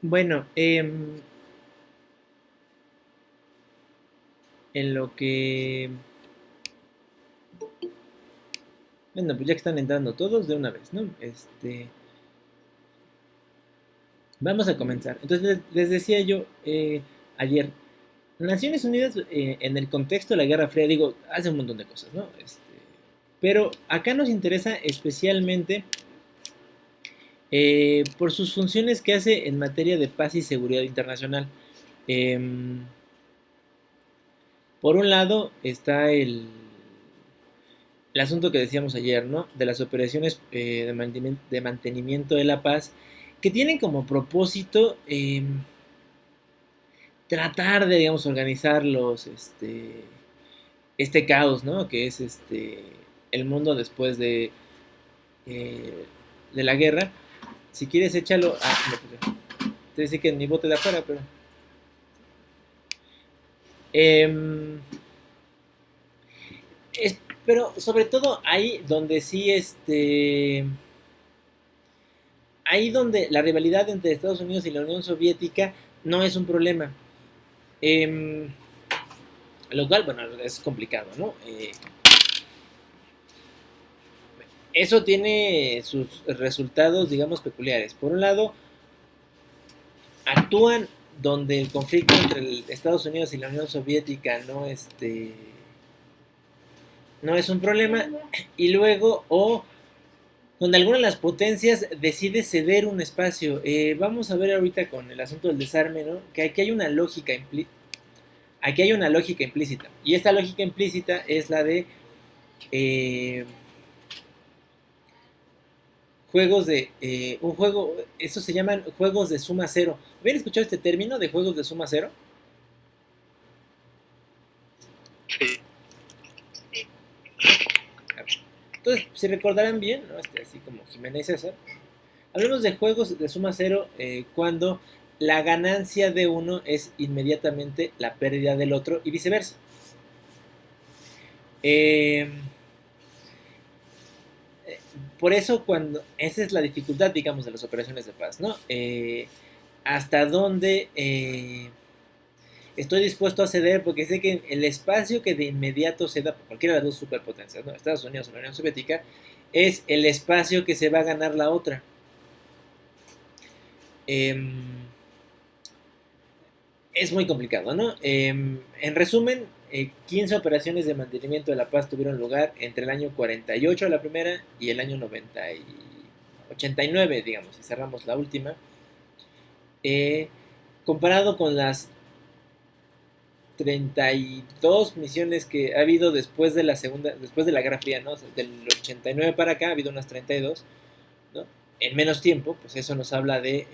Bueno, en lo que... Bueno, pues ya que están entrando todos de una vez, ¿no? Vamos a comenzar. Entonces, les decía yo ayer, Naciones Unidas, en el contexto de la Guerra Fría, digo, hace un montón de cosas, ¿no? Pero acá nos interesa especialmente por sus funciones que hace en materia de paz y seguridad internacional. Em, por un lado está el asunto que decíamos ayer, ¿no? De las operaciones de mantenimiento de la paz, que tienen como propósito tratar de, digamos, organizar este caos, ¿no? Que es el mundo después de la guerra. Si quieres, échalo. Te decía que ni bote de afuera, pero. em, pero sobre todo ahí donde sí, ahí donde la rivalidad entre Estados Unidos y la Unión Soviética no es un problema. Em, lo cual, bueno, es complicado, ¿no? Eso tiene sus resultados, digamos, peculiares. Por un lado, actúan donde el conflicto entre Estados Unidos y la Unión Soviética no es un problema, y luego, o donde alguna de las potencias decide ceder un espacio. Vamos a ver ahorita con el asunto del desarme, ¿no? Que aquí hay una lógica implícita. Y esta lógica implícita es la de eh, juegos de un juego, eso se llaman juegos de suma cero. ¿Habían escuchado este término de juegos de suma cero? Sí. Entonces, si recordarán bien, ¿no? Así como Jiménez César, hablamos de juegos de suma cero cuando la ganancia de uno es inmediatamente la pérdida del otro y viceversa. Eh, por eso esa es la dificultad, digamos, de las operaciones de paz, ¿no? Hasta dónde estoy dispuesto a ceder, porque sé que el espacio que de inmediato ceda por cualquiera de las dos superpotencias, ¿no? Estados Unidos o la Unión Soviética, es el espacio que se va a ganar la otra. Eh, es muy complicado, ¿no? En resumen, 15 operaciones de mantenimiento de la paz tuvieron lugar entre el año 48 la primera y el año 89, digamos, si cerramos la última. Eh, comparado con las 32 misiones que ha habido después de la Guerra Fría, ¿no? O sea, del 89 para acá ha habido unas 32, ¿no? En menos tiempo, pues eso nos habla de,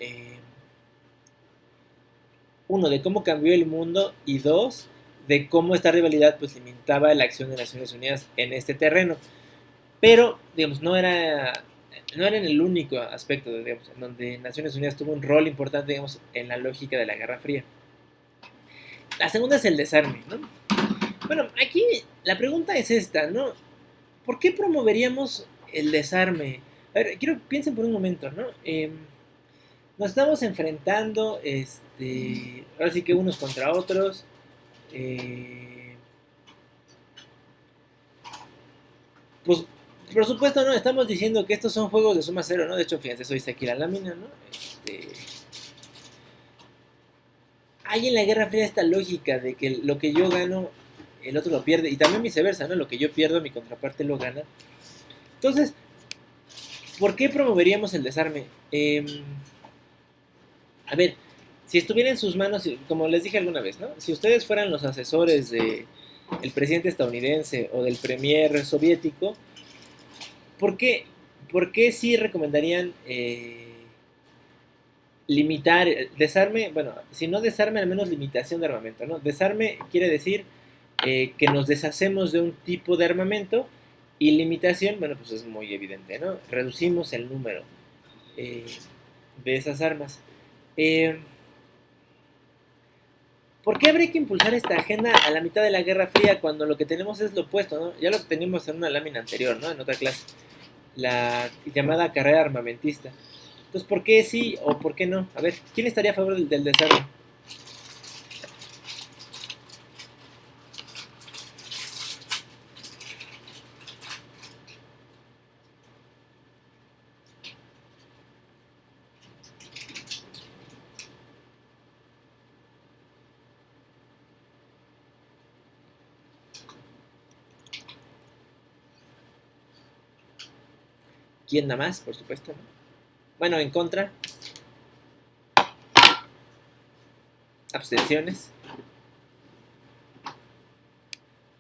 uno, de cómo cambió el mundo, y dos, de cómo esta rivalidad pues limitaba la acción de Naciones Unidas en este terreno. Pero, digamos, no era en el único aspecto, digamos, en donde Naciones Unidas tuvo un rol importante, digamos, en la lógica de la Guerra Fría. La segunda es el desarme, ¿no? Bueno, aquí la pregunta es esta, ¿no? ¿Por qué promoveríamos el desarme? A ver, piensen por un momento, ¿no? Nos estamos enfrentando, ahora sí que unos contra otros. Eh, pues, por supuesto, ¿no? Estamos diciendo que estos son juegos de suma cero, ¿no? De hecho, fíjense, eso dice aquí la lámina, ¿no? Hay en la Guerra Fría esta lógica de que lo que yo gano, el otro lo pierde, y también viceversa, ¿no? Lo que yo pierdo, mi contraparte lo gana. Entonces, ¿por qué promoveríamos el desarme? A ver, si estuviera en sus manos, como les dije alguna vez, ¿no? Si ustedes fueran los asesores de el presidente estadounidense o del premier soviético, ¿por qué, por qué sí recomendarían limitar, desarme? Bueno, si no desarme, al menos limitación de armamento, ¿no? Desarme quiere decir que nos deshacemos de un tipo de armamento, y limitación, bueno, pues es muy evidente, ¿no? Reducimos el número eh, de esas armas. Eh, ¿Por qué habría que impulsar esta agenda a la mitad de la Guerra Fría cuando lo que tenemos es lo opuesto, ¿no? Ya lo teníamos en una lámina anterior, ¿no? En otra clase, la llamada carrera armamentista. Entonces, ¿por qué sí o por qué no? A ver, ¿quién estaría a favor del desarme? ¿Quién nada más? Por supuesto, ¿no? Bueno, en contra, abstenciones.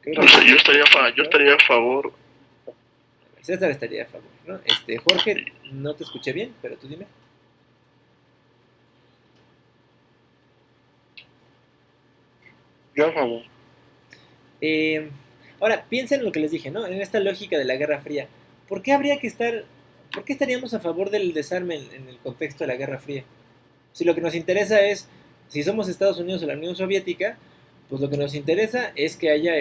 Creo No que sé, yo estaría a favor. César estaría a favor, ¿no? Jorge, no te escuché bien, pero tú dime. Yo a favor. Eh, Ahora, piensen en lo que les dije, ¿no? En esta lógica de la Guerra Fría. ¿Por qué habría que estar, por qué estaríamos a favor del desarme en el contexto de la Guerra Fría? Si lo que nos interesa es, si somos Estados Unidos o la Unión Soviética, pues lo que nos interesa es que haya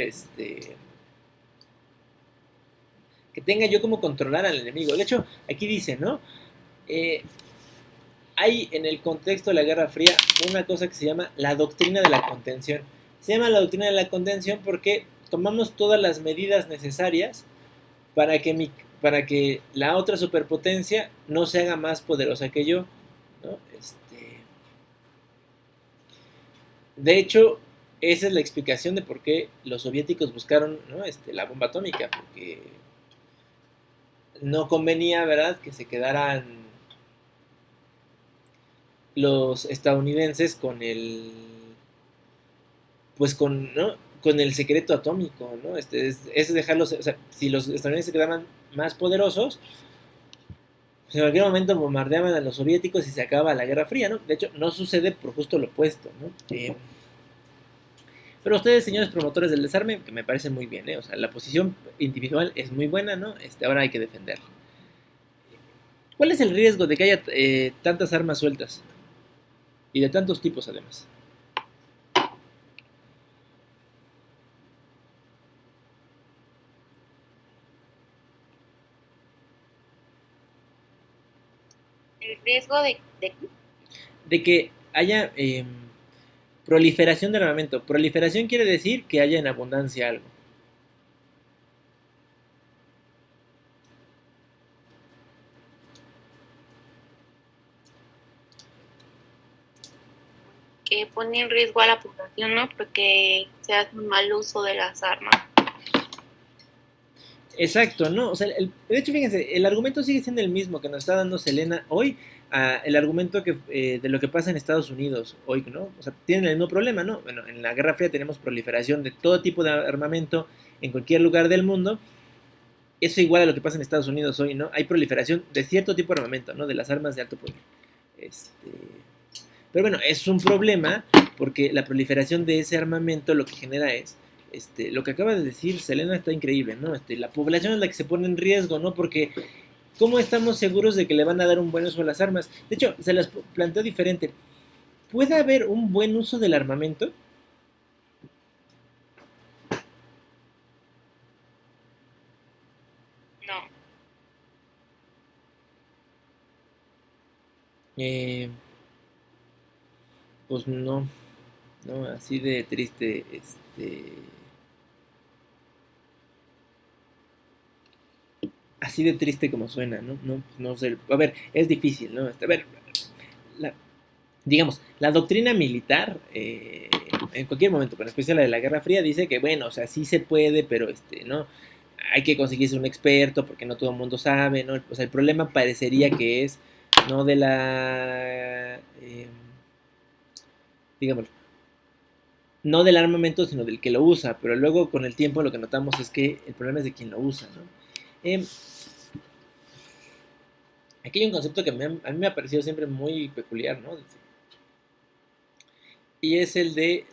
que tenga yo como controlar al enemigo. De hecho, aquí dice, ¿no? Eh, Hay en el contexto de la Guerra Fría una cosa que se llama la doctrina de la contención. Se llama la doctrina de la contención porque tomamos todas las medidas necesarias para que, para que la otra superpotencia no se haga más poderosa que yo, ¿no? De hecho, esa es la explicación de por qué los soviéticos buscaron, ¿no? La bomba atómica, porque no convenía, ¿verdad?, que se quedaran los estadounidenses con pues con, ¿no? Con el secreto atómico, ¿no? Es dejarlos, o sea, si los estadounidenses se quedaban más poderosos, pues en cualquier momento bombardeaban a los soviéticos y se acaba la Guerra Fría, ¿no? De hecho, no sucede por justo lo opuesto, ¿no? Pero ustedes, señores promotores del desarme, que me parece muy bien, ¿eh? O sea, la posición individual es muy buena, ¿no? Ahora hay que defenderla. ¿Cuál es el riesgo de que haya tantas armas sueltas? Y de tantos tipos, además. El riesgo De que haya proliferación de armamento. Proliferación quiere decir que haya en abundancia algo. que pone en riesgo a la población, ¿no? Porque se hace un mal uso de las armas. Exacto, ¿no? O sea, de hecho, fíjense, el argumento sigue siendo el mismo que nos está dando Selena hoy, el argumento de lo que pasa en Estados Unidos hoy, ¿no? O sea, tienen el mismo problema, ¿no? Bueno, en la Guerra Fría tenemos proliferación de todo tipo de armamento en cualquier lugar del mundo. Eso igual a lo que pasa en Estados Unidos hoy, ¿no? Hay proliferación de cierto tipo de armamento, ¿no? De las armas de alto poder. Pero bueno, es un problema porque la proliferación de ese armamento lo que genera es lo que acaba de decir Selena está increíble, ¿no? La población es la que se pone en riesgo, ¿no? Porque ¿cómo estamos seguros de que le van a dar un buen uso a las armas? De hecho, se las planteo diferente. ¿Puede haber un buen uso del armamento? No. Pues no, no, así de triste, así de triste como suena, ¿no? No, no sé, a ver, es difícil, ¿no? A ver, la, digamos, la doctrina militar, en cualquier momento, pero en especial la de la Guerra Fría, dice que, bueno, o sea, sí se puede, pero, ¿no? Hay que conseguirse un experto porque no todo el mundo sabe, ¿no? O sea, el problema parecería que es, no de la, digamos, no del armamento, sino del que lo usa, pero luego con el tiempo lo que notamos es que el problema es de quien lo usa, ¿no? Eh, Aquí hay un concepto que a mí me ha parecido siempre muy peculiar, ¿no? Y es el de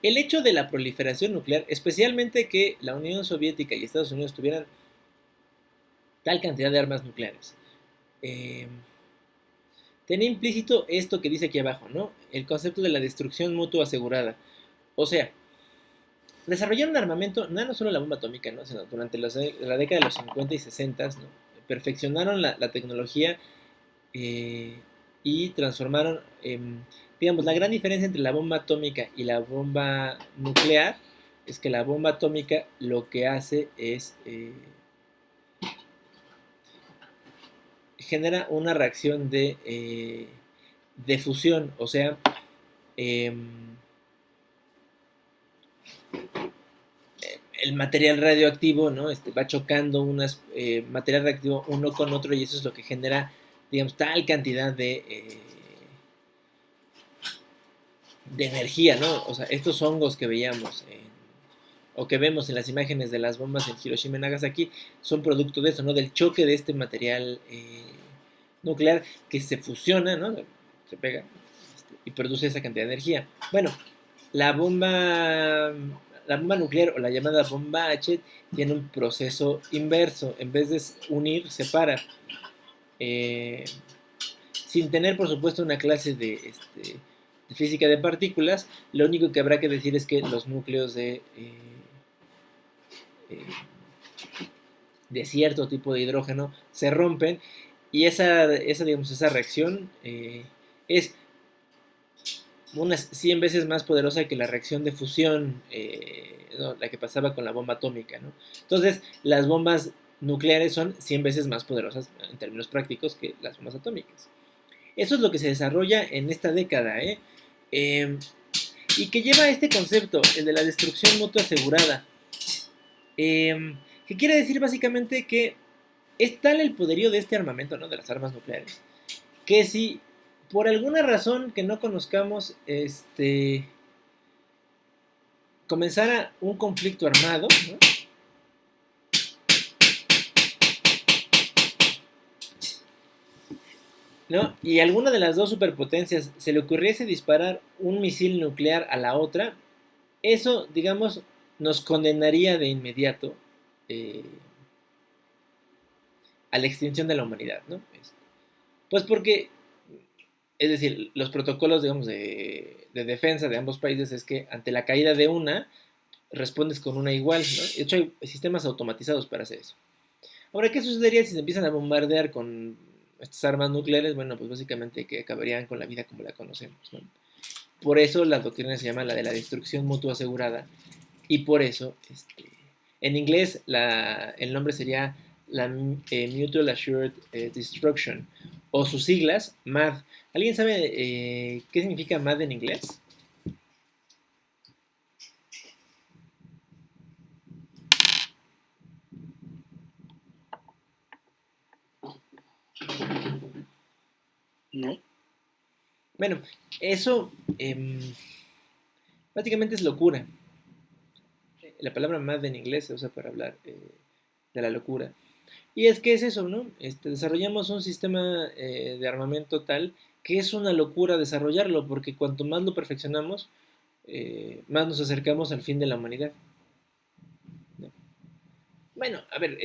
el hecho de la proliferación nuclear, especialmente que la Unión Soviética y Estados Unidos tuvieran tal cantidad de armas nucleares. Eh, Tenía implícito esto que dice aquí abajo, ¿no? El concepto de la destrucción mutua asegurada. O sea, desarrollaron armamento, no solo la bomba atómica, ¿no? Sino durante la década de los 50 y 60, ¿no? perfeccionaron la tecnología y transformaron, digamos, la gran diferencia entre la bomba atómica y la bomba nuclear es que la bomba atómica lo que hace es genera una reacción de fusión, o sea, el material radioactivo, ¿no? Va chocando material radioactivo uno con otro y eso es lo que genera, digamos, tal cantidad de energía, ¿no? O sea, estos hongos que veíamos o que vemos en las imágenes de las bombas en Hiroshima y Nagasaki son producto de eso, ¿no? Del choque de este material nuclear que se fusiona, ¿no? Se pega y produce esa cantidad de energía. Bueno, la bomba nuclear o la llamada bomba H tiene un proceso inverso. En vez de unir, separa. Sin tener, por supuesto, una clase de física de partículas, lo único que habrá que decir es que los núcleos de cierto tipo de hidrógeno se rompen y digamos, esa reacción es unas 100 veces más poderosa que la reacción de fusión, ¿no? La que pasaba con la bomba atómica, ¿no? Entonces, las bombas nucleares son 100 veces más poderosas en términos prácticos que las bombas atómicas. Eso es lo que se desarrolla en esta década, y que lleva a este concepto, el de la destrucción mutua asegurada, que quiere decir básicamente que es tal el poderío de este armamento, ¿no? De las armas nucleares, que si por alguna razón que no conozcamos, comenzara un conflicto armado, ¿no? ¿No? Y a alguna de las dos superpotencias se le ocurriese disparar un misil nuclear a la otra, eso, digamos, nos condenaría de inmediato a la extinción de la humanidad, ¿no? Pues porque, es decir, los protocolos, digamos, de defensa de ambos países es que ante la caída de una, respondes con una igual, ¿no? De hecho, hay sistemas automatizados para hacer eso. Ahora, ¿qué sucedería si se empiezan a bombardear con estas armas nucleares? Bueno, pues básicamente que acabarían con la vida como la conocemos, ¿no? Por eso la doctrina se llama la de la destrucción mutua asegurada. Y por eso, en inglés, el nombre sería la Mutual Assured Destruction, o sus siglas, MAD. ¿Alguien sabe qué significa MAD en inglés? No. Bueno, eso básicamente es locura. La palabra mad en inglés se usa para hablar de la locura. Y es que es eso, ¿no? Desarrollamos un sistema de armamento tal que es una locura desarrollarlo, porque cuanto más lo perfeccionamos, más nos acercamos al fin de la humanidad. ¿No? Bueno, a ver,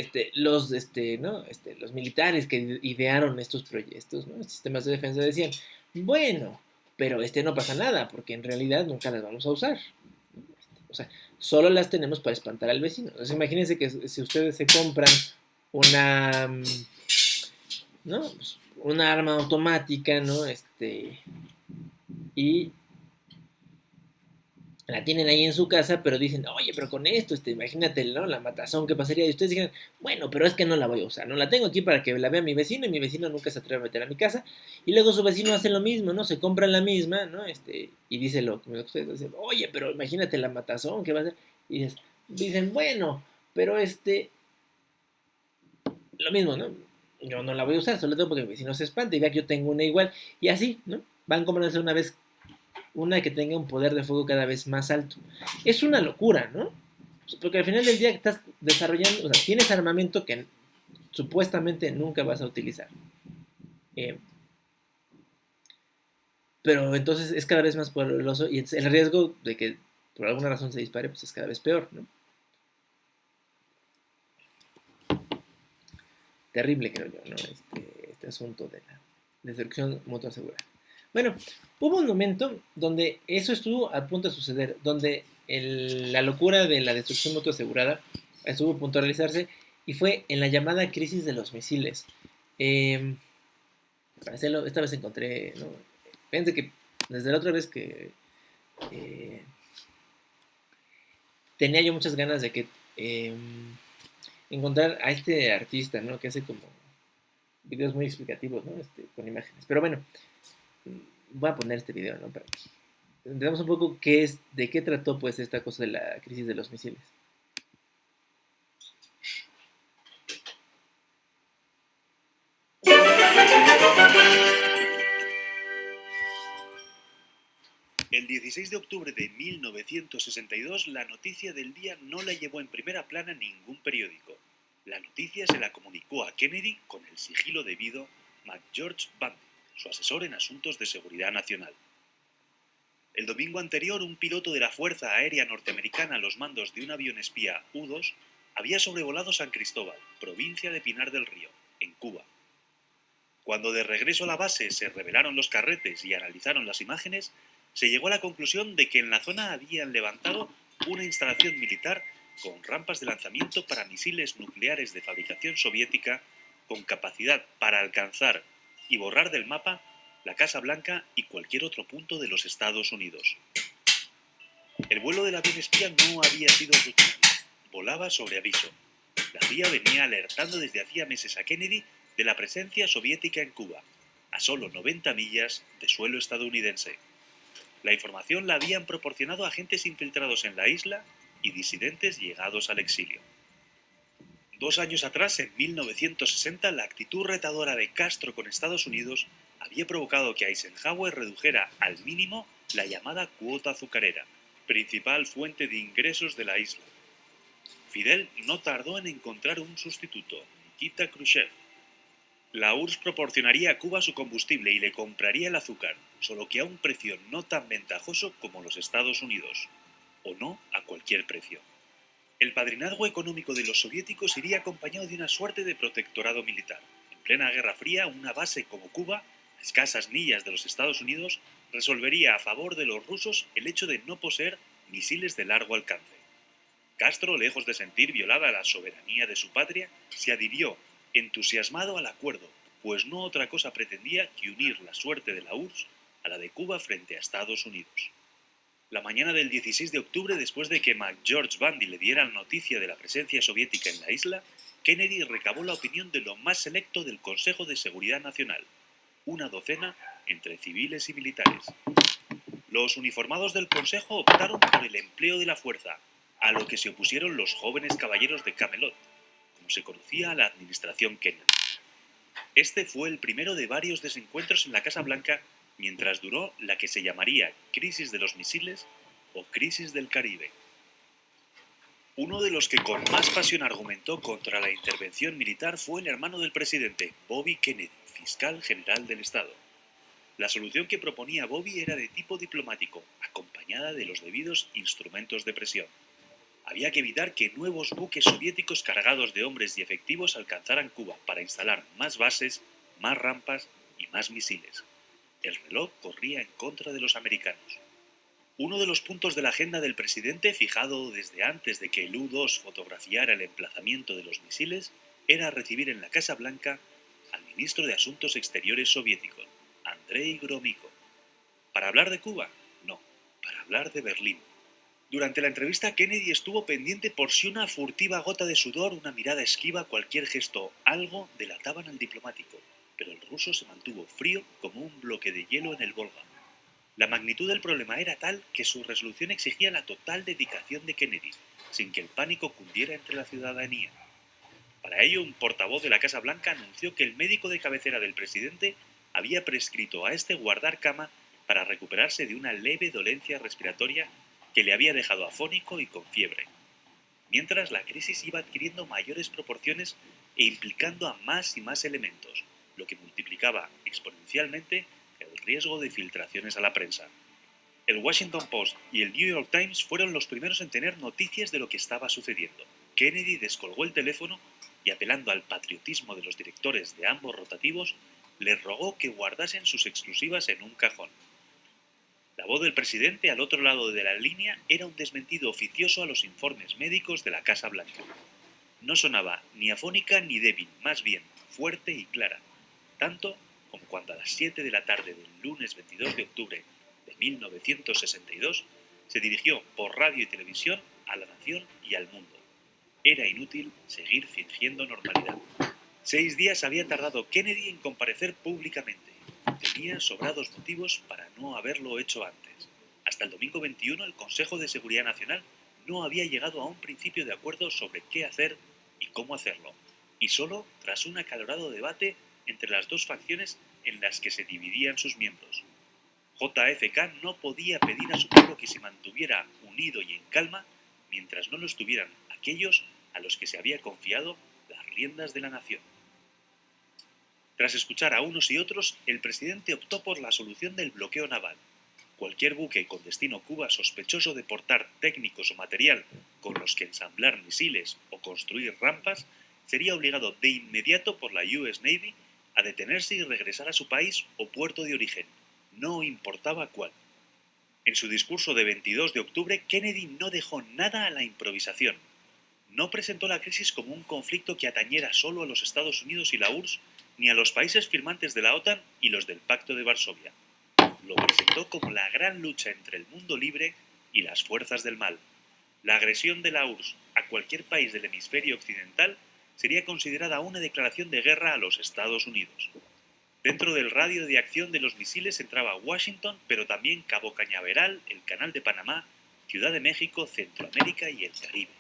¿no? Los militares que idearon estos proyectos, ¿no? Sistemas de defensa decían, bueno, pero no pasa nada, porque en realidad nunca las vamos a usar. O sea, solo las tenemos para espantar al vecino. Entonces, imagínense que si ustedes se compran una, ¿no? Pues, una arma automática, ¿no? Y la tienen ahí en su casa, pero dicen, oye, pero con esto, imagínate, ¿no? La matazón que pasaría. Y ustedes digan, bueno, pero es que no la voy a usar, ¿no? La tengo aquí para que la vea mi vecino y mi vecino nunca se atreve a meter a mi casa. Y luego su vecino hace lo mismo, ¿no? Se compra la misma, ¿no? Y dice lo que ustedes dicen, oye, pero imagínate la matazón que va a hacer. Y dicen, bueno, pero lo mismo, ¿no? Yo no la voy a usar, solo tengo porque mi vecino se espanta y vea que yo tengo una igual. Y así, ¿no? Van comprándose una que tenga un poder de fuego cada vez más alto. Es una locura, ¿no? Porque al final del día estás desarrollando, o sea, tienes armamento que supuestamente nunca vas a utilizar. Pero entonces es cada vez más poderoso y el riesgo de que por alguna razón se dispare, pues es cada vez peor, ¿no? Terrible, creo yo, ¿no? Este asunto de la destrucción mutua asegurada. Bueno, hubo un momento donde eso estuvo a punto de suceder, donde la locura de la destrucción mutua asegurada estuvo a punto de realizarse y fue en la llamada crisis de los misiles. Para hacerlo, esta vez encontré, ¿no? Fíjense que desde la otra vez que eh, tenía yo muchas ganas de que encontrar a este artista, ¿no? Que hace como videos muy explicativos, ¿no? Con imágenes. Pero bueno, voy a poner este video, ¿no? Para que entendamos un poco de qué trató pues esta cosa de la crisis de los misiles. El 16 de octubre de 1962, la noticia del día no la llevó en primera plana ningún periódico. La noticia se la comunicó a Kennedy con el sigilo debido McGeorge Bundy, su asesor en asuntos de seguridad nacional. El domingo anterior, un piloto de la Fuerza Aérea Norteamericana a los mandos de un avión espía U-2 había sobrevolado San Cristóbal, provincia de Pinar del Río, en Cuba. Cuando de regreso a la base se revelaron los carretes y analizaron las imágenes, se llegó a la conclusión de que en la zona habían levantado una instalación militar con rampas de lanzamiento para misiles nucleares de fabricación soviética con capacidad para alcanzar y borrar del mapa la Casa Blanca y cualquier otro punto de los Estados Unidos. El vuelo del avión espía no había sido rutinario, volaba sobre aviso. La CIA venía alertando desde hacía meses a Kennedy de la presencia soviética en Cuba, a solo 90 millas de suelo estadounidense. La información la habían proporcionado agentes infiltrados en la isla y disidentes llegados al exilio. 2 años atrás, en 1960, la actitud retadora de Castro con Estados Unidos había provocado que Eisenhower redujera al mínimo la llamada cuota azucarera, principal fuente de ingresos de la isla. Fidel no tardó en encontrar un sustituto, Nikita Khrushchev. La URSS proporcionaría a Cuba su combustible y le compraría el azúcar, solo que a un precio no tan ventajoso como los Estados Unidos, o no a cualquier precio. El padrinazgo económico de los soviéticos iría acompañado de una suerte de protectorado militar. En plena Guerra Fría, una base como Cuba, a escasas millas de los Estados Unidos, resolvería a favor de los rusos el hecho de no poseer misiles de largo alcance. Castro, lejos de sentir violada la soberanía de su patria, se adhirió entusiasmado al acuerdo, pues no otra cosa pretendía que unir la suerte de la URSS a la de Cuba frente a Estados Unidos. La mañana del 16 de octubre, después de que McGeorge Bundy le diera la noticia de la presencia soviética en la isla, Kennedy recabó la opinión de lo más selecto del Consejo de Seguridad Nacional, una docena entre civiles y militares. Los uniformados del Consejo optaron por el empleo de la fuerza, a lo que se opusieron los jóvenes caballeros de Camelot, como se conocía a la administración Kennedy. Este fue el primero de varios desencuentros en la Casa Blanca mientras duró la que se llamaría Crisis de los Misiles o Crisis del Caribe. Uno de los que con más pasión argumentó contra la intervención militar fue el hermano del presidente, Bobby Kennedy, fiscal general del Estado. La solución que proponía Bobby era de tipo diplomático, acompañada de los debidos instrumentos de presión. Había que evitar que nuevos buques soviéticos cargados de hombres y efectivos alcanzaran Cuba para instalar más bases, más rampas y más misiles. El reloj corría en contra de los americanos. Uno de los puntos de la agenda del presidente, fijado desde antes de que el U-2 fotografiara el emplazamiento de los misiles, era recibir en la Casa Blanca al ministro de Asuntos Exteriores soviético, Andrei Gromyko. ¿Para hablar de Cuba? No, para hablar de Berlín. Durante la entrevista, Kennedy estuvo pendiente por si una furtiva gota de sudor, una mirada esquiva, cualquier gesto, algo delataban al diplomático, pero el ruso se mantuvo frío como un bloque de hielo en el Volga. La magnitud del problema era tal que su resolución exigía la total dedicación de Kennedy, sin que el pánico cundiera entre la ciudadanía. Para ello, un portavoz de la Casa Blanca anunció que el médico de cabecera del presidente había prescrito a este guardar cama para recuperarse de una leve dolencia respiratoria que le había dejado afónico y con fiebre. Mientras, la crisis iba adquiriendo mayores proporciones e implicando a más y más elementos, lo que multiplicaba exponencialmente el riesgo de filtraciones a la prensa. El Washington Post y el New York Times fueron los primeros en tener noticias de lo que estaba sucediendo. Kennedy descolgó el teléfono y, apelando al patriotismo de los directores de ambos rotativos, les rogó que guardasen sus exclusivas en un cajón. La voz del presidente al otro lado de la línea era un desmentido oficioso a los informes médicos de la Casa Blanca. No sonaba ni afónica ni débil, más bien fuerte y clara, tanto como cuando a las 7 de la tarde del lunes 22 de octubre de 1962 se dirigió por radio y televisión a la nación y al mundo. Era inútil seguir fingiendo normalidad. 6 días había tardado Kennedy en comparecer públicamente. Tenía sobrados motivos para no haberlo hecho antes. Hasta el domingo 21 el Consejo de Seguridad Nacional no había llegado a un principio de acuerdo sobre qué hacer y cómo hacerlo, y solo tras un acalorado debate entre las dos facciones en las que se dividían sus miembros. JFK no podía pedir a su pueblo que se mantuviera unido y en calma mientras no lo estuvieran aquellos a los que se había confiado las riendas de la nación. Tras escuchar a unos y otros, el presidente optó por la solución del bloqueo naval. Cualquier buque con destino Cuba sospechoso de portar técnicos o material con los que ensamblar misiles o construir rampas sería obligado de inmediato por la US Navy a detenerse y regresar a su país o puerto de origen, no importaba cuál. En su discurso de 22 de octubre, Kennedy no dejó nada a la improvisación. No presentó la crisis como un conflicto que atañera solo a los Estados Unidos y la URSS, ni a los países firmantes de la OTAN y los del Pacto de Varsovia. Lo presentó como la gran lucha entre el mundo libre y las fuerzas del mal. La agresión de la URSS a cualquier país del hemisferio occidental sería considerada una declaración de guerra a los Estados Unidos. Dentro del radio de acción de los misiles entraba Washington, pero también Cabo Cañaveral, el Canal de Panamá, Ciudad de México, Centroamérica y el Caribe.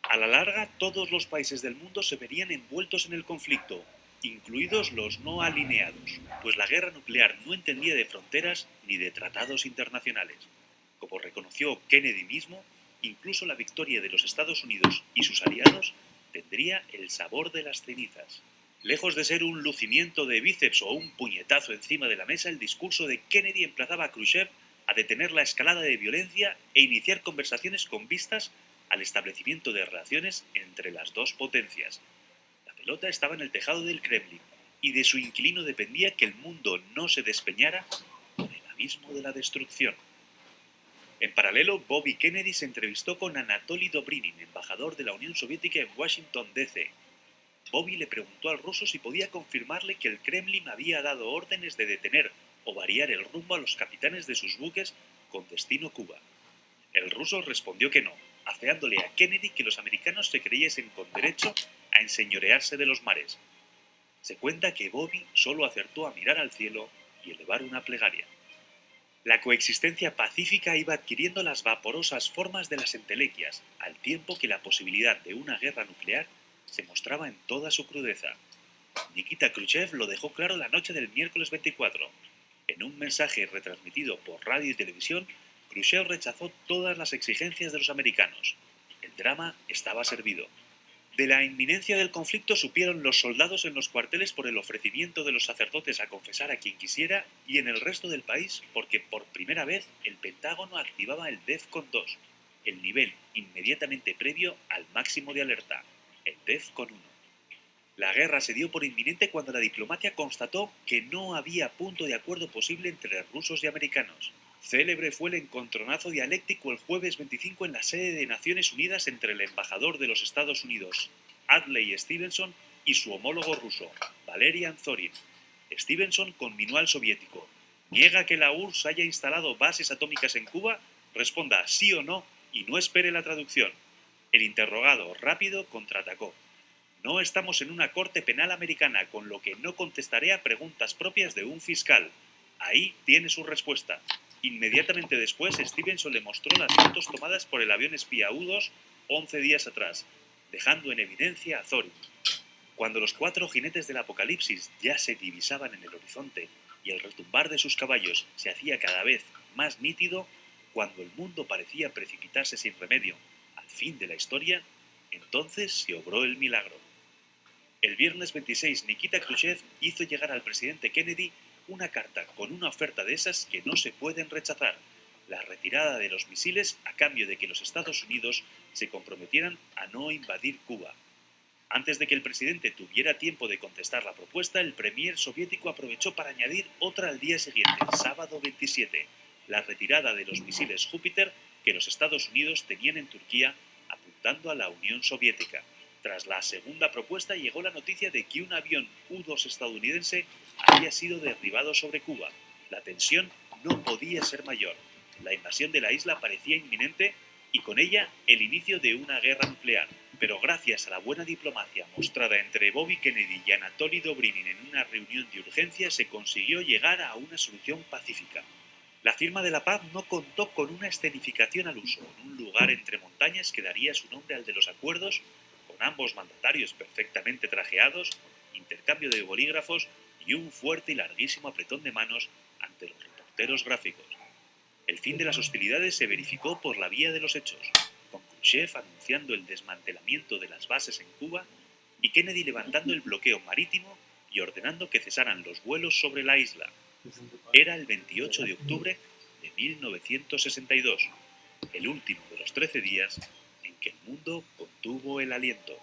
A la larga, todos los países del mundo se verían envueltos en el conflicto, incluidos los no alineados, pues la guerra nuclear no entendía de fronteras ni de tratados internacionales. Como reconoció Kennedy mismo, incluso la victoria de los Estados Unidos y sus aliados tendría el sabor de las cenizas. Lejos de ser un lucimiento de bíceps o un puñetazo encima de la mesa, el discurso de Kennedy emplazaba a Khrushchev a detener la escalada de violencia e iniciar conversaciones con vistas al establecimiento de relaciones entre las dos potencias. La pelota estaba en el tejado del Kremlin y de su inquilino dependía que el mundo no se despeñara en el abismo de la destrucción. En paralelo, Bobby Kennedy se entrevistó con Anatoly Dobrinin, embajador de la Unión Soviética en Washington, D.C. Bobby le preguntó al ruso si podía confirmarle que el Kremlin había dado órdenes de detener o variar el rumbo a los capitanes de sus buques con destino Cuba. El ruso respondió que no, afeándole a Kennedy que los americanos se creyesen con derecho a enseñorearse de los mares. Se cuenta que Bobby solo acertó a mirar al cielo y elevar una plegaria. La coexistencia pacífica iba adquiriendo las vaporosas formas de las entelequias, al tiempo que la posibilidad de una guerra nuclear se mostraba en toda su crudeza. Nikita Khrushchev lo dejó claro la noche del miércoles 24. En un mensaje retransmitido por radio y televisión, Khrushchev rechazó todas las exigencias de los americanos. El drama estaba servido. De la inminencia del conflicto supieron los soldados en los cuarteles por el ofrecimiento de los sacerdotes a confesar a quien quisiera y en el resto del país porque por primera vez el Pentágono activaba el DEFCON 2, el nivel inmediatamente previo al máximo de alerta, el DEFCON 1. La guerra se dio por inminente cuando la diplomacia constató que no había punto de acuerdo posible entre rusos y americanos. Célebre fue el encontronazo dialéctico el jueves 25 en la sede de Naciones Unidas entre el embajador de los Estados Unidos, Adlai Stevenson, y su homólogo ruso, Valerian Zorin. Stevenson conminó al soviético: ¿niega que la URSS haya instalado bases atómicas en Cuba? Responda sí o no y no espere la traducción. El interrogado rápido contraatacó: no estamos en una corte penal americana, con lo que no contestaré a preguntas propias de un fiscal. Ahí tiene su respuesta. Inmediatamente después, Stevenson le mostró las fotos tomadas por el avión espía U-2 11 días atrás, dejando en evidencia a Zorin. Cuando los 4 jinetes del apocalipsis ya se divisaban en el horizonte y el retumbar de sus caballos se hacía cada vez más nítido, cuando el mundo parecía precipitarse sin remedio al fin de la historia, entonces se obró el milagro. El viernes 26, Nikita Khrushchev hizo llegar al presidente Kennedy una carta con una oferta de esas que no se pueden rechazar: la retirada de los misiles a cambio de que los Estados Unidos se comprometieran a no invadir Cuba. Antes de que el presidente tuviera tiempo de contestar la propuesta, el premier soviético aprovechó para añadir otra al día siguiente, sábado 27, la retirada de los misiles Júpiter que los Estados Unidos tenían en Turquía apuntando a la Unión Soviética. Tras la segunda propuesta llegó la noticia de que un avión U-2 estadounidense había sido derribado sobre Cuba. La tensión no podía ser mayor. La invasión de la isla parecía inminente y con ella el inicio de una guerra nuclear. Pero gracias a la buena diplomacia mostrada entre Bobby Kennedy y Anatoly Dobrinin en una reunión de urgencia se consiguió llegar a una solución pacífica. La firma de la paz no contó con una escenificación al uso, en un lugar entre montañas que daría su nombre al de los acuerdos, con ambos mandatarios perfectamente trajeados, intercambio de bolígrafos y un fuerte y larguísimo apretón de manos ante los reporteros gráficos. El fin de las hostilidades se verificó por la vía de los hechos, con Khrushchev anunciando el desmantelamiento de las bases en Cuba y Kennedy levantando el bloqueo marítimo y ordenando que cesaran los vuelos sobre la isla. Era el 28 de octubre de 1962, el último de los 13 días en que el mundo contuvo el aliento.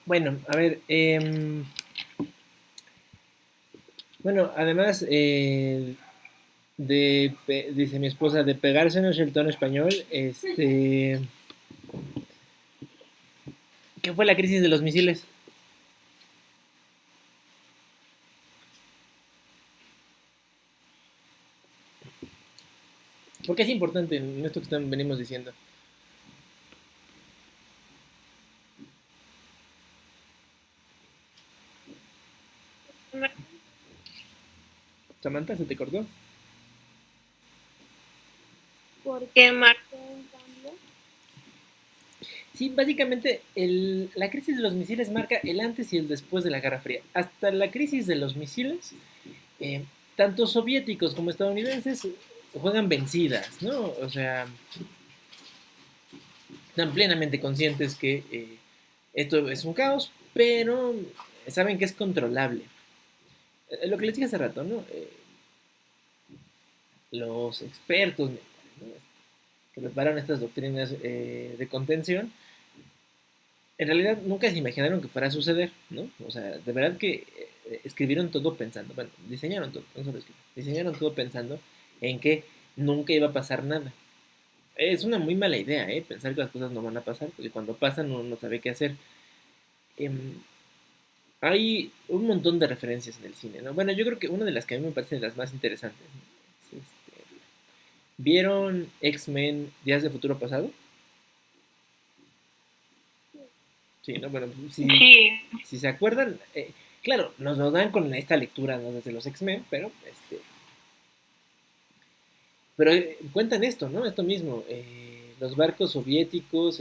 Bueno, a ver, bueno, además dice mi esposa, de pegársenos el tono español, ¿qué fue la crisis de los misiles? ¿Por qué es importante en esto que venimos diciendo? Samantha, ¿se te cortó? Porque marcó un cambio. Sí, básicamente la crisis de los misiles marca el antes y el después de la Guerra Fría. Hasta la crisis de los misiles, tanto soviéticos como estadounidenses juegan vencidas, ¿no? O sea, están plenamente conscientes que esto es un caos, pero saben que es controlable. Lo que les dije hace rato, ¿no? Los expertos, ¿no?, que prepararon estas doctrinas de contención, en realidad nunca se imaginaron que fuera a suceder, ¿no? O sea, de verdad que escribieron todo pensando, bueno, diseñaron todo, no solo escribieron, diseñaron todo pensando en que nunca iba a pasar nada. Es una muy mala idea, pensar que las cosas no van a pasar, porque cuando pasan uno no sabe qué hacer. Hay un montón de referencias en el cine, ¿no? Bueno, yo creo que una de las que a mí me parecen las más interesantes, ¿no? ¿Vieron X-Men Días de Futuro Pasado? Sí, ¿no? Bueno, Sí. si se acuerdan, claro, nos lo dan con esta lectura, ¿no?, desde los X-Men, pero cuentan esto, ¿no? Esto mismo, los barcos soviéticos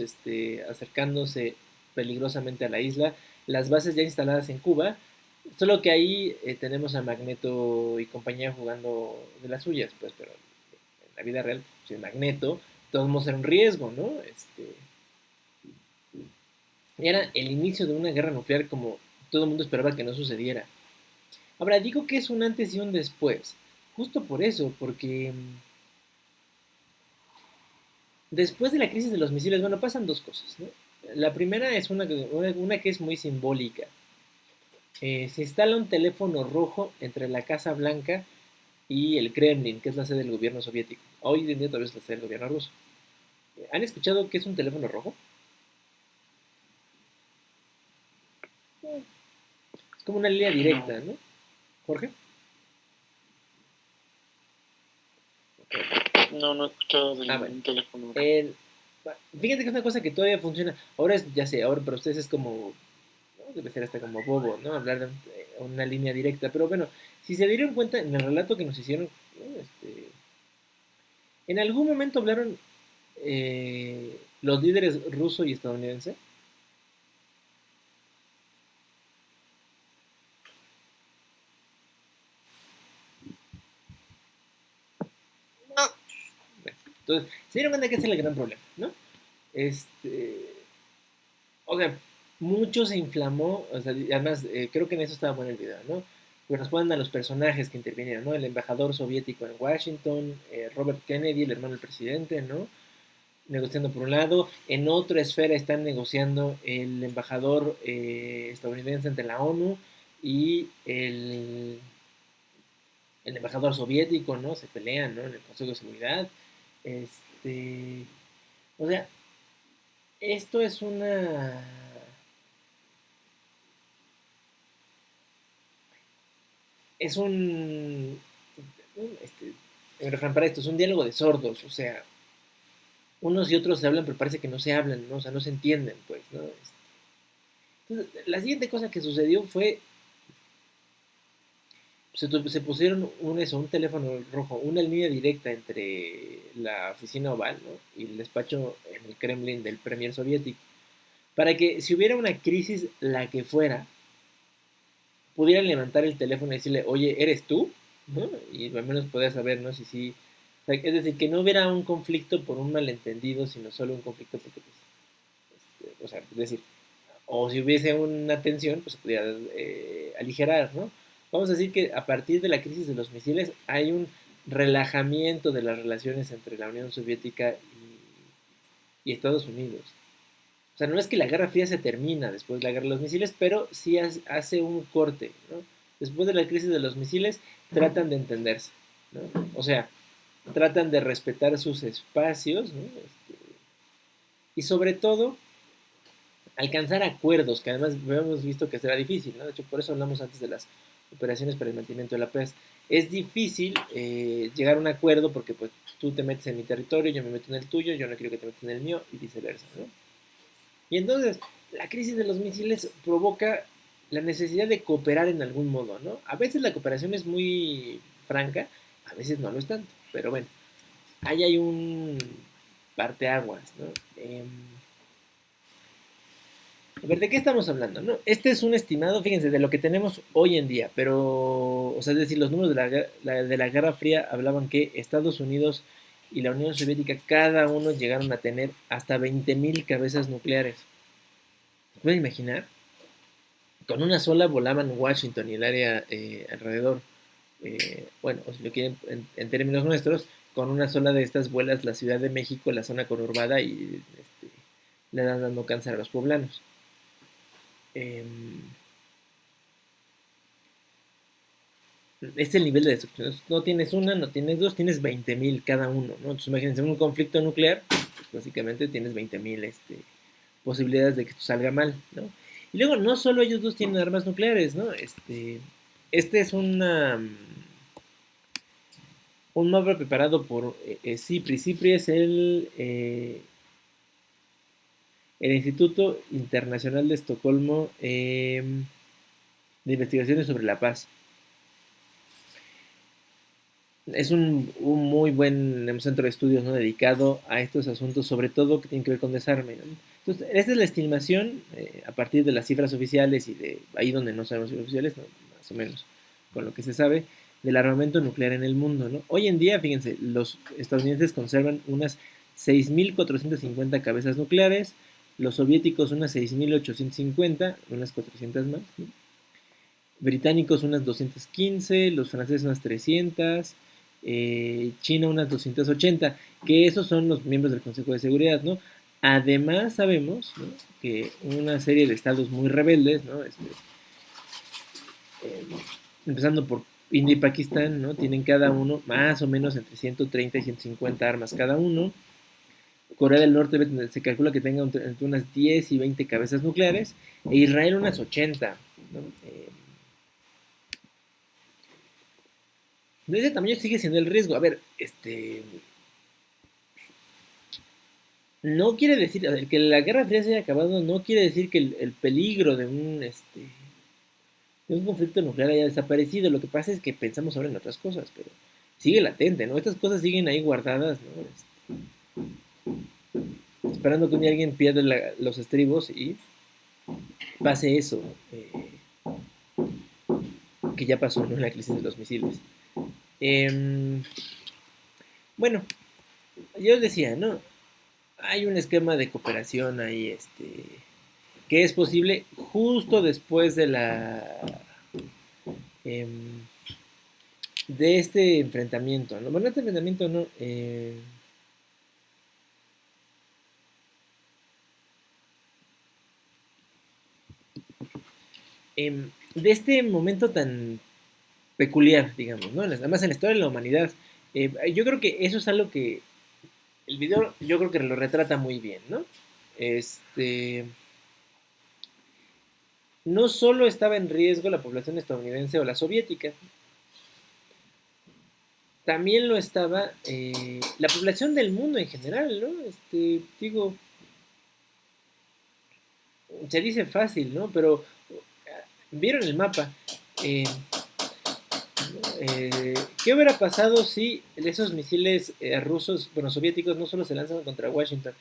acercándose peligrosamente a la isla, las bases ya instaladas en Cuba, solo que ahí tenemos a Magneto y compañía jugando de las suyas, pues, pero en la vida real, sin Magneto, todos era un riesgo, ¿no? Era el inicio de una guerra nuclear como todo el mundo esperaba que no sucediera. Ahora, digo que es un antes y un después, justo por eso, porque después de la crisis de los misiles, bueno, pasan dos cosas, ¿no? La primera es una que es muy simbólica. Se instala un teléfono rojo entre la Casa Blanca y el Kremlin, que es la sede del gobierno soviético. Hoy en día todavía es la sede del gobierno ruso. ¿Han escuchado qué es un teléfono rojo? Es como una línea directa, ¿no? ¿Jorge? No he escuchado de bueno. un teléfono. Fíjate que es una cosa que todavía funciona. Ahora ya sé, ahora para ustedes es como, ¿no?, debe ser hasta como bobo, ¿no?, hablar de una línea directa. Pero bueno, si se dieron cuenta en el relato que nos hicieron, ¿no?, en algún momento hablaron los líderes ruso y estadounidense. No. Entonces, se dieron cuenta que ese es el gran problema, ¿no? O sea, mucho se inflamó, o sea, además, creo que en eso estaba bueno el video, ¿no? Corresponden a los personajes que intervinieron, ¿no? El embajador soviético en Washington, Robert Kennedy, el hermano del presidente, ¿no? negociando por un lado, en otra esfera están negociando el embajador estadounidense ante la ONU y el embajador soviético, ¿no? Se pelean, ¿no? En el Consejo de Seguridad. Este, o sea, esto es es un refrán para esto, es un diálogo de sordos, o sea, unos y otros se hablan, pero parece que no se hablan, ¿no? O sea, no se entienden, pues, ¿no? Entonces, la siguiente cosa que sucedió fue, se pusieron un teléfono rojo, una línea directa entre la oficina oval, ¿no? Y el despacho en el Kremlin del premier soviético, para que si hubiera una crisis, la que fuera, pudieran levantar el teléfono y decirle, oye, ¿eres tú? ¿No? Y al menos poder saber, ¿no? Si sí. O sea, es decir, que no hubiera un conflicto por un malentendido, sino solo un conflicto porque, pues, o sea, es decir, o si hubiese una tensión, pues se pudiera aligerar, ¿no? Vamos a decir que a partir de la crisis de los misiles hay un relajamiento de las relaciones entre la Unión Soviética y Estados Unidos. O sea, no es que la Guerra Fría se termina después de la Guerra de los Misiles, pero sí hace un corte, ¿no? Después de la crisis de los misiles, tratan de entenderse, ¿no? O sea, tratan de respetar sus espacios, ¿no? Y sobre todo, alcanzar acuerdos, que además hemos visto que será difícil, ¿no? De hecho, por eso hablamos antes de las operaciones para el mantenimiento de la paz. Es difícil llegar a un acuerdo porque pues tú te metes en mi territorio, yo me meto en el tuyo, yo no quiero que te metas en el mío y viceversa, ¿no? Y entonces, la crisis de los misiles provoca la necesidad de cooperar en algún modo, ¿no? A veces la cooperación es muy franca, a veces no lo es tanto, pero bueno, ahí hay un parteaguas, ¿no? A ver, ¿de qué estamos hablando? ¿No? Este es un estimado, fíjense, de lo que tenemos hoy en día, pero, o sea, es decir, los números de la Guerra Fría hablaban que Estados Unidos y la Unión Soviética cada uno llegaron a tener hasta 20.000 cabezas nucleares. ¿Se pueden imaginar? Con una sola volaban Washington y el área alrededor. Bueno, o si lo quieren en términos nuestros, con una sola de estas vuelas la Ciudad de México, la zona conurbada y le dan dando cáncer a los poblanos. Eh, es el nivel de destrucción. No tienes una, no tienes dos, tienes 20.000 cada uno, ¿no? Entonces imagínense, en un conflicto nuclear, pues, básicamente tienes 20.000 posibilidades de que esto salga mal, ¿no? Y luego, no solo ellos dos tienen armas nucleares, ¿no? Este es un mapa preparado por CIPRI. CIPRI es el Instituto Internacional de Estocolmo de Investigaciones sobre la Paz. Es un muy buen centro de estudios, ¿no? Dedicado a estos asuntos, sobre todo que tienen que ver con desarme, ¿no? Entonces, esta es la estimación a partir de las cifras oficiales y de ahí donde no sabemos cifras oficiales, ¿no? Más o menos con lo que se sabe del armamento nuclear en el mundo, ¿no? Hoy en día, fíjense, los estadounidenses conservan unas 6.450 cabezas nucleares, los soviéticos unas 6.850, unas 400 más, ¿no? Británicos unas 215, los franceses unas 300, China unas 280, que esos son los miembros del Consejo de Seguridad, ¿no? Además sabemos, ¿no? Que una serie de estados muy rebeldes, ¿no? Eh, empezando por India y Pakistán, ¿no? Tienen cada uno más o menos entre 130 y 150 armas cada uno. Corea del Norte se calcula que tenga entre unas 10 y 20 cabezas nucleares, e Israel unas 80, ¿no? De ese tamaño sigue siendo el riesgo. A ver, no quiere decir, el que la Guerra Fría se haya acabado, no quiere decir que el peligro de un conflicto nuclear haya desaparecido. Lo que pasa es que pensamos ahora en otras cosas, pero sigue latente, ¿no? Estas cosas siguen ahí guardadas, ¿no? Esperando que un día alguien pierda los estribos y pase eso, que ya pasó, ¿no? En la crisis de los misiles. Bueno, yo decía, ¿no? Hay un esquema de cooperación ahí, que es posible justo después eh, de este enfrentamiento, ¿no? Bueno, este enfrentamiento no, de este momento tan peculiar, digamos, ¿no? Además en la historia de la humanidad. Yo creo que eso es algo que el video, yo creo que lo retrata muy bien, ¿no? Este, no solo estaba en riesgo la población estadounidense o la soviética, también lo estaba la población del mundo en general, ¿no? Digo, se dice fácil, ¿no? Pero vieron el mapa. Eh, ¿Qué hubiera pasado si esos misiles rusos, bueno, soviéticos, no solo se lanzan contra Washington?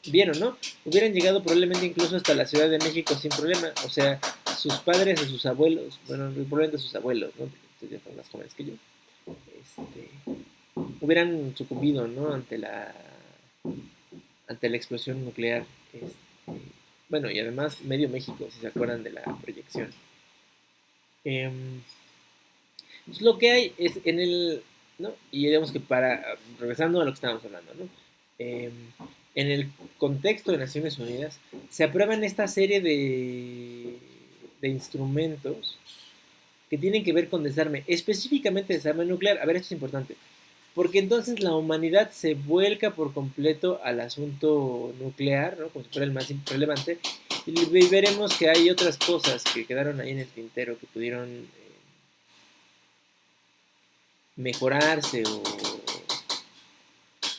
Vieron, ¿no? Hubieran llegado probablemente incluso hasta la Ciudad de México sin problema. O sea, sus padres o sus abuelos, bueno, probablemente sus abuelos, ¿no? Porque ustedes ya están más jóvenes que yo. Hubieran sucumbido, ¿no? Ante la explosión nuclear. Bueno, y además medio México, si se acuerdan de la proyección. Pues lo que hay es en el, ¿no? Y digamos que regresando a lo que estábamos hablando, ¿no? En el contexto de Naciones Unidas, se aprueban esta serie de instrumentos que tienen que ver con desarme, específicamente desarme nuclear. A ver, esto es importante, porque entonces la humanidad se vuelca por completo al asunto nuclear, ¿no? Como si fuera el más relevante, y veremos que hay otras cosas que quedaron ahí en el tintero que pudieron mejorarse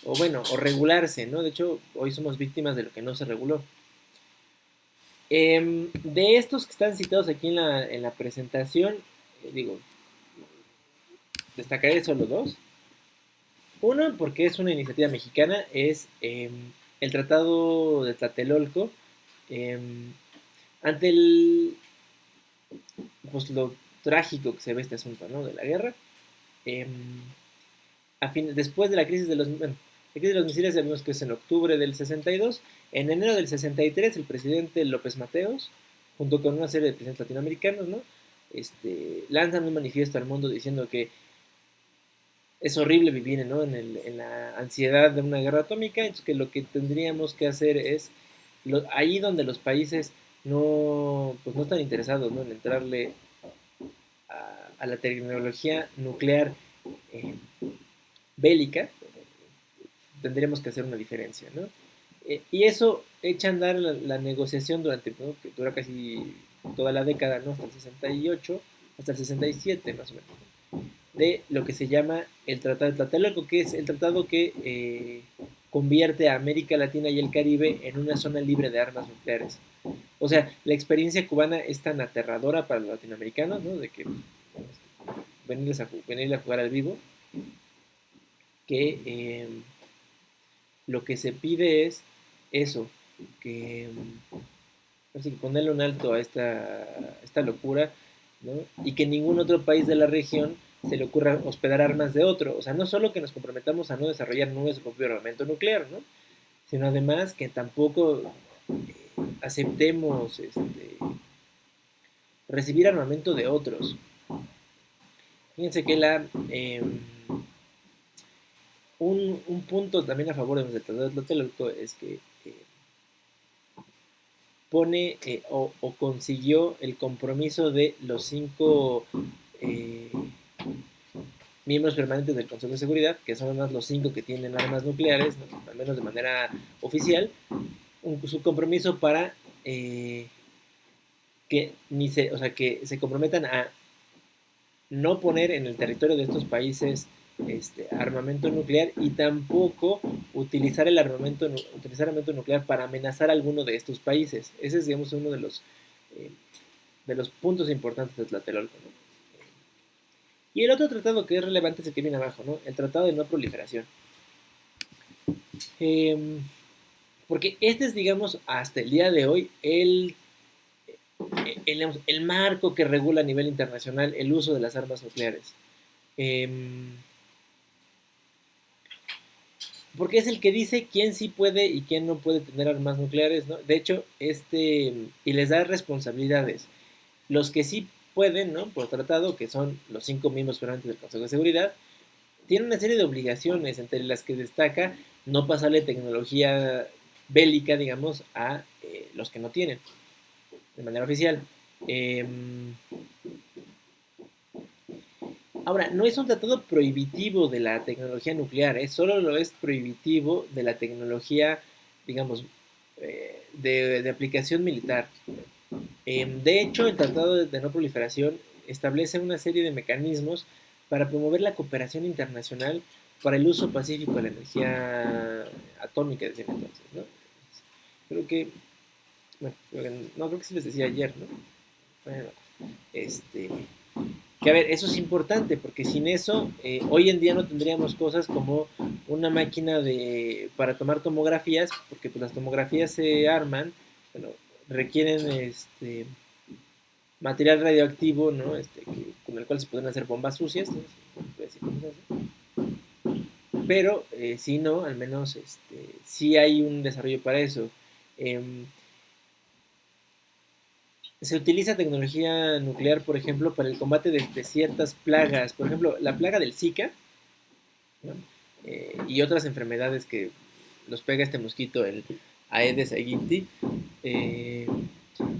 o regularse, ¿no? De hecho, hoy somos víctimas de lo que no se reguló. De estos que están citados aquí en la presentación, digo, destacaré solo dos. Uno, porque es una iniciativa mexicana, es el Tratado de Tlatelolco. Ante pues lo trágico que se ve este asunto, ¿no? De la guerra. Después de la crisis de los misiles, sabemos que es en octubre del 62. En enero del 63, el presidente López Mateos, junto con una serie de presidentes latinoamericanos, ¿no? Lanzan un manifiesto al mundo diciendo que es horrible vivir, ¿no? en la ansiedad de una guerra atómica, entonces que lo que tendríamos que hacer es, ahí donde los países pues no están interesados, ¿no? En entrarle a la tecnología nuclear bélica, tendríamos que hacer una diferencia, ¿no? Y eso echa a andar la negociación durante, ¿no? Que dura casi toda la década, ¿no? Hasta el 68, hasta el 67 más o menos, de lo que se llama el Tratado de Tlatelolco, que es el tratado que convierte a América Latina y el Caribe en una zona libre de armas nucleares. O sea, la experiencia cubana es tan aterradora para los latinoamericanos, ¿no? De que venirles a jugar al vivo, que lo que se pide es eso, que ponerle un alto a esta locura, ¿no? Y que ningún otro país de la región se le ocurra hospedar armas de otro. O sea, no solo que nos comprometamos a no desarrollar nuestro propio armamento nuclear, ¿no? Sino además que tampoco aceptemos recibir armamento de otros. Fíjense que un punto también a favor de Tratado de Tlatelolco es que pone o consiguió el compromiso de los 5 miembros permanentes del Consejo de Seguridad, que son además los 5 que tienen armas nucleares, ¿no? Al menos de manera oficial, su compromiso para que se comprometan a no poner en el territorio de estos países armamento nuclear y tampoco utilizar armamento nuclear para amenazar a alguno de estos países. Ese es, digamos, uno de los puntos importantes de Tlatelolco, ¿no? Y el otro tratado que es relevante es el que viene abajo, ¿no? El Tratado de No Proliferación. Porque este es, digamos, hasta el día de hoy el marco que regula a nivel internacional el uso de las armas nucleares. Porque es el que dice quién sí puede y quién no puede tener armas nucleares, ¿no? De hecho, y les da responsabilidades. Los que sí pueden, ¿no? Por tratado, que son los 5 miembros permanentes del Consejo de Seguridad, tienen una serie de obligaciones, entre las que destaca no pasarle tecnología bélica, digamos, a los que no tienen, de manera oficial. Ahora, no es un tratado prohibitivo de la tecnología nuclear, solo lo es prohibitivo de la tecnología, digamos, de aplicación militar. De hecho, el Tratado de No Proliferación establece una serie de mecanismos para promover la cooperación internacional para el uso pacífico de la energía atómica desde entonces, ¿no? Creo que, bueno, no creo que sí les decía ayer, ¿no? Bueno, que a ver, eso es importante porque sin eso, hoy en día no tendríamos cosas como una máquina para tomar tomografías, porque pues, las tomografías se arman, bueno, requieren material radioactivo, ¿no? Con el cual se pueden hacer bombas sucias, ¿no? Pero si no, al menos sí hay un desarrollo para eso. Se utiliza tecnología nuclear, por ejemplo, para el combate de ciertas plagas. Por ejemplo, la plaga del Zika, ¿no? Y otras enfermedades que nos pega este mosquito, el Aedes aegypti,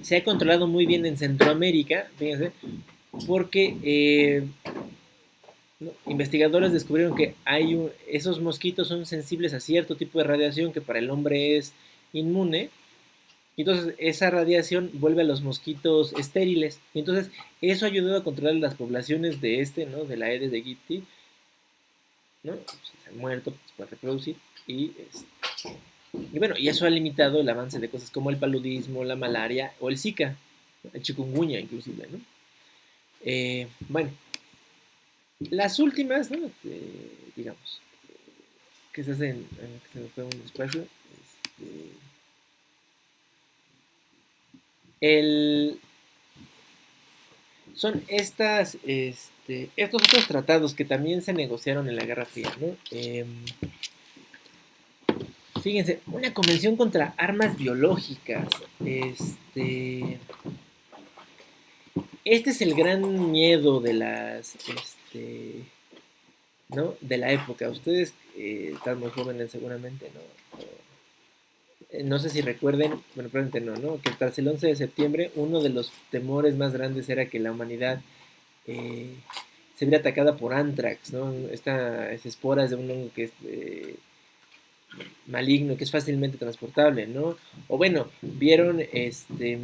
se ha controlado muy bien en Centroamérica, fíjense, porque ¿no? Investigadores descubrieron que esos mosquitos son sensibles a cierto tipo de radiación que para el hombre es inmune. Y entonces esa radiación vuelve a los mosquitos estériles. Y entonces eso ayudó a controlar las poblaciones ¿no? De la Aedes aegypti, ¿no? Se han muerto, pues, para reproducir. Y bueno, y eso ha limitado el avance de cosas como el paludismo, la malaria o el Zika, el chikungunya inclusive, ¿no? Bueno, las últimas, ¿no? Digamos, que se hacen, que se me fue un espacio, son estos otros tratados que también se negociaron en la Guerra Fría, ¿no? Fíjense, una convención contra armas biológicas. Este es el gran miedo de ¿no? De la época. Ustedes están muy jóvenes seguramente, ¿no? No sé si recuerden, bueno, probablemente no, ¿no? Que tras el 11 de septiembre uno de los temores más grandes era que la humanidad se viera atacada por anthrax, ¿no? Estas esporas de un hongo que es maligno, que es fácilmente transportable, ¿no? O bueno, vieron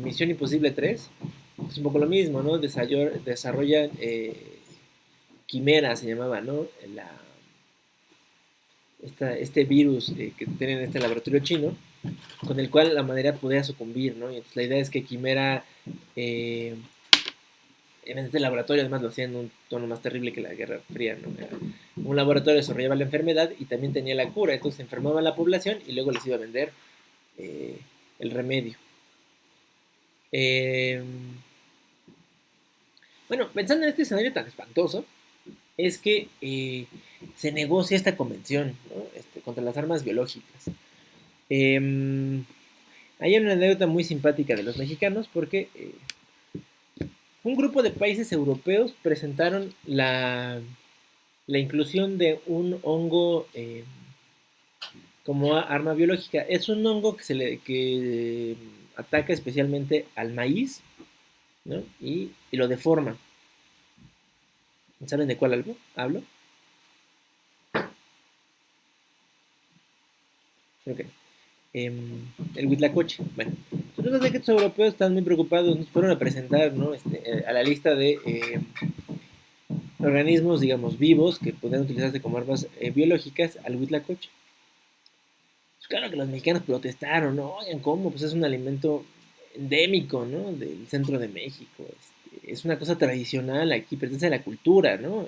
Misión Imposible 3, es un poco lo mismo, ¿no? Desarrollan Quimera, se llamaba, ¿no? Este virus que tienen en este laboratorio chino, con el cual la humanidad podría sucumbir, ¿no? Y entonces la idea es que Quimera, en este laboratorio, además lo hacían en un tono más terrible que la Guerra Fría, ¿no? Era un laboratorio desarrollaba la enfermedad y también tenía la cura, entonces enfermaba a la población y luego les iba a vender el remedio. Bueno, pensando en este escenario tan espantoso, es que se negocia esta convención, ¿no? Contra las armas biológicas. Hay una anécdota muy simpática de los mexicanos porque un grupo de países europeos presentaron la inclusión de un hongo como arma biológica. Es un hongo que ataca especialmente al maíz, ¿no? Y lo deforma. ¿Saben de cuál hablo? Ok. El huitlacoche. Bueno, entonces de que estos europeos están muy preocupados, nos fueron a presentar, ¿no? A la lista de organismos, digamos, vivos que pueden utilizarse como armas biológicas al huitlacoche. Pues claro que los mexicanos protestaron, ¿no? Oigan, ¿cómo? Pues es un alimento endémico, ¿no? Del centro de México. Es una cosa tradicional aquí, pertenece a la cultura, ¿no?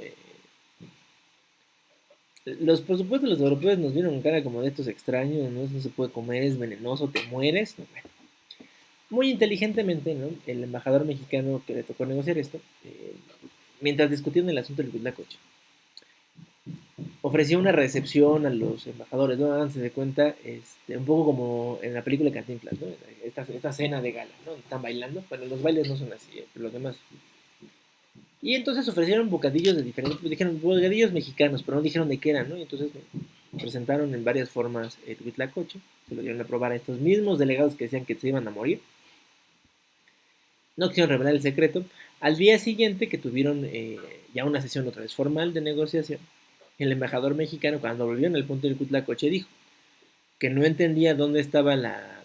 Por supuesto, los europeos nos vieron con cara como de estos extraños, ¿no? Eso no se puede comer, es venenoso, te mueres. ¿No? Bueno, muy inteligentemente, ¿no? El embajador mexicano que le tocó negociar esto, mientras discutían el asunto del huitlacoche, ofreció una recepción a los embajadores, ¿no? Háganse de cuenta, un poco como en la película de Cantinflas, ¿no? Esta cena de gala, ¿no? Están bailando, bueno, los bailes no son así, pero los demás. Y entonces ofrecieron bocadillos de diferentes, dijeron bocadillos mexicanos, pero no dijeron de qué eran, ¿no? Y entonces presentaron en varias formas el huitlacoche, se lo dieron a probar a estos mismos delegados que decían que se iban a morir. no quisieron revelar el secreto. Al día siguiente que tuvieron ya una sesión otra vez formal de negociación, el embajador mexicano, cuando volvió en el punto del Cuitlacoche, dijo que no entendía dónde estaba la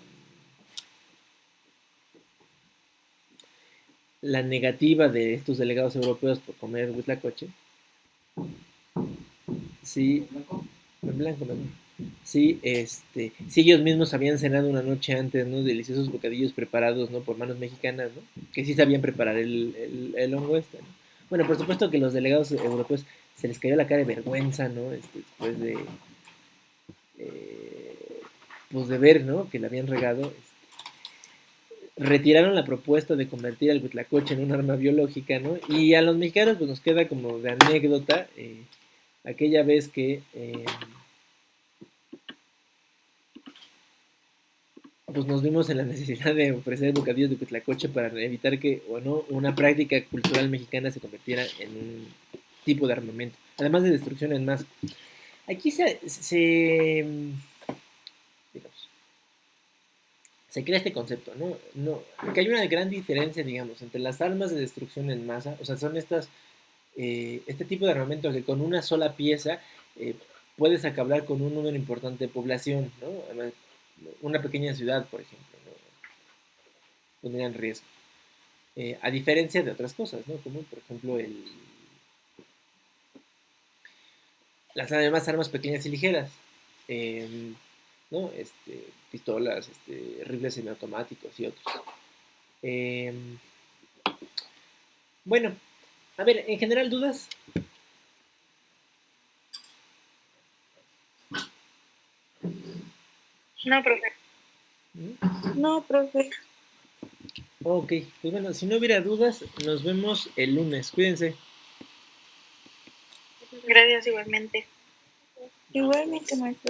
negativa de estos delegados europeos por comer Huitlacoche. Sí, en blanco, ¿no? Sí, sí, ellos mismos habían cenado una noche antes, ¿no? Deliciosos bocadillos preparados, ¿no? Por manos mexicanas, ¿no? Que sí sabían preparar el hongo ¿no? Bueno, por supuesto que los delegados europeos se les cayó la cara de vergüenza, ¿no? Después de, eh, pues de ver, ¿no? Que le habían regado. Retiraron la propuesta de convertir al Huitlacoche en un arma biológica, ¿no? Y a los mexicanos pues nos queda como de anécdota aquella vez que pues nos vimos en la necesidad de ofrecer bocadillos de Huitlacoche para evitar que, o no, una práctica cultural mexicana se convirtiera en un tipo de armamento, además de destrucción en masa. Aquí digamos, se crea este concepto, ¿no? No, porque hay una gran diferencia, digamos, entre las armas de destrucción en masa, o sea, son este tipo de armamento que con una sola pieza eh, puedes acabar con un número importante de población, ¿no? Además, una pequeña ciudad, por ejemplo, ¿no? Pondría en riesgo. A diferencia de otras cosas, ¿no? Como por ejemplo las demás armas pequeñas y ligeras, eh, ¿no? Pistolas, rifles semiautomáticos y otros. Eh, bueno, a ver, en general, ¿dudas? No, profe. ¿Mm? No, profe. Ok, pues bueno, si no hubiera dudas, nos vemos el lunes. Cuídense. Gracias igualmente. Igualmente, maestro.